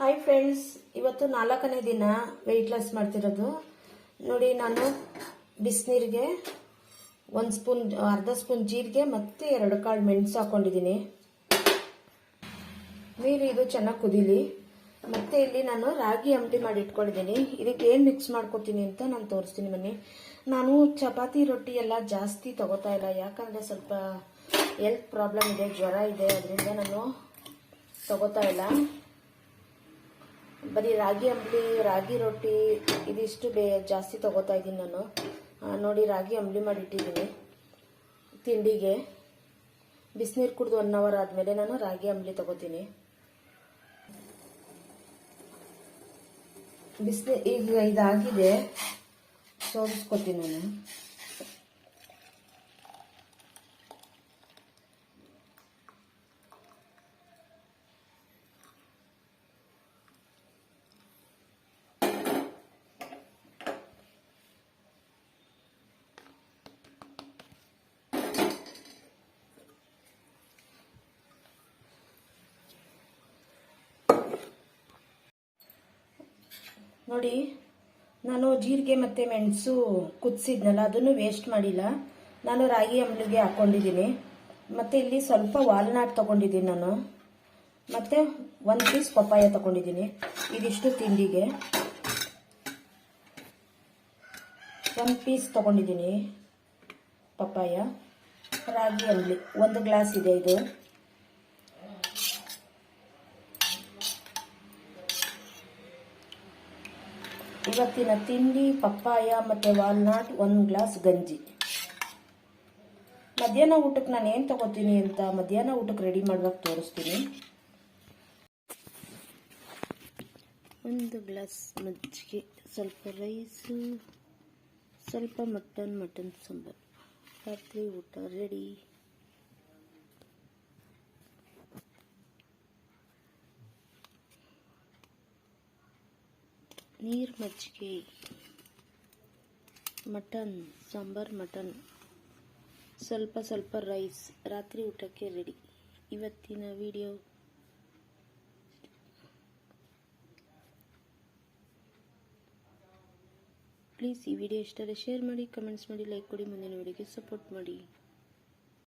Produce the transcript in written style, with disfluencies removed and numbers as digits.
Hi friends, ಇವತ್ತು 4ನೇ ದಿನ ವೆಯ್ಟ್ ಲಾಸ್ ಮಾಡ್ತಿರೋದು. ನೋಡಿ, ನಾನು ಬಿಸಿನೀರಿಗೆ ಅರ್ಧ ಸ್ಪೂನ್ ಜೀರಿಗೆ ಮತ್ತು 2 ಕಾಳು ಮೆಣಸು ಹಾಕೊಂಡಿದ್ದೀನಿ. ನೀರು ಇದು ಚೆನ್ನಾಗಿ ಕುದೀಲಿ. ಮತ್ತೆ ಇಲ್ಲಿ ನಾನು ರಾಗಿ ಅಂಬಲಿ ಮಾಡಿ ಇಟ್ಕೊಂಡಿದ್ದೀನಿ. ಇದಕ್ಕೆ ಏನು ಮಿಕ್ಸ್ ಮಾಡ್ಕೊತೀನಿ ಅಂತ ನಾನು ತೋರಿಸ್ತೀನಿ ಬನ್ನಿ. ನಾನು ಚಪಾತಿ ರೊಟ್ಟಿ ಎಲ್ಲ ಜಾಸ್ತಿ ತಗೋತಾ ಇಲ್ಲ, ಯಾಕಂದರೆ ಸ್ವಲ್ಪ ಹೆಲ್ತ್ ಪ್ರಾಬ್ಲಮ್ ಇದೆ, ಜ್ವರ ಇದೆ, ಅದರಿಂದ ನಾನು ತಗೋತಾ ಇಲ್ಲ. ಬರೀ ರಾಗಿ ಅಂಬಲಿ, ರಾಗಿ ರೊಟ್ಟಿ ಇದಿಷ್ಟು ಜಾಸ್ತಿ ತಗೋತಾ ಇದ್ದೀನಿ ನಾನು. ನೋಡಿ, ರಾಗಿ ಅಂಬಲಿ ಮಾಡಿಟ್ಟಿದ್ದೀನಿ. ತಿಂಡಿಗೆ ಬಿಸಿನೀರು ಕುಡಿದು 1 ಅವರ್ ಆದಮೇಲೆ ನಾನು ರಾಗಿ ಅಂಬಲಿ ತಗೋತೀನಿ. ಈಗ ಇದಾಗಿದೆ, ಸೋದಿಸ್ಕೊತೀನಿ ನಾನು. ನೋಡಿ, ನಾನು ಜೀರಿಗೆ ಮತ್ತು ಮೆಣಸು ಕುದಿಸಿದ್ನಲ್ಲ, ಅದನ್ನು ವೇಸ್ಟ್ ಮಾಡಿಲ್ಲ. ನಾನು ರಾಗಿ ಅಂಬಲಿಗೆ ಹಾಕ್ಕೊಂಡಿದ್ದೀನಿ. ಮತ್ತು ಇಲ್ಲಿ ಸ್ವಲ್ಪ ವಾಲ್ನಟ್ ತೊಗೊಂಡಿದ್ದೀನಿ ನಾನು. ಮತ್ತು 1 ಪೀಸ್ ಪಪ್ಪಾಯ ತೊಗೊಂಡಿದ್ದೀನಿ. ಇದಿಷ್ಟು ತಿಂಡಿಗೆ 1 ಪೀಸ್ ತೊಗೊಂಡಿದ್ದೀನಿ ಪಪ್ಪಾಯ. ರಾಗಿ ಅಂಬಲಿ 1 ಗ್ಲಾಸ್ ಇದೆ ಇದು. ಇವತ್ತಿನ ತಿಂಡಿ ಪಪ್ಪಾಯ ಮತ್ತು ವಾಲ್ನಟ್, 1 ಗ್ಲಾಸ್ ಗಂಜಿ. ಮಧ್ಯಾಹ್ನ ಊಟಕ್ಕೆ ನಾನು ಏನು ತಗೋತೀನಿ ಅಂತ ಮಧ್ಯಾಹ್ನ ಊಟಕ್ಕೆ ರೆಡಿ ಮಾಡುವಾಗ ತೋರಿಸ್ತೀನಿ. 1 ಗ್ಲಾಸ್ ಮಜ್ಜಿಗೆ, ಸ್ವಲ್ಪ ರೈಸು, ಸ್ವಲ್ಪ ಮಟನ್ ಸಾಂಬಾರು. ರಾತ್ರಿ ಊಟ ರೆಡಿ. ನೀರು ಮಜ್ಜಿಗೆ, ಮಟನ್ ಸಾಂಬಾರ್, ಮಟನ್, ಸ್ವಲ್ಪ ರೈಸ್. ರಾತ್ರಿ ಊಟಕ್ಕೆ ರೆಡಿ. ಇವತ್ತಿನ ವಿಡಿಯೋ ಪ್ಲೀಸ್ ಈ ವಿಡಿಯೋ ಇಷ್ಟ ಆದರೆ ಶೇರ್ ಮಾಡಿ, ಕಮೆಂಟ್ಸ್ ಮಾಡಿ, ಲೈಕ್ ಕೊಡಿ, ಮುಂದಿನ ವಿಡಿಯೋಗೆ ಸಪೋರ್ಟ್ ಮಾಡಿ.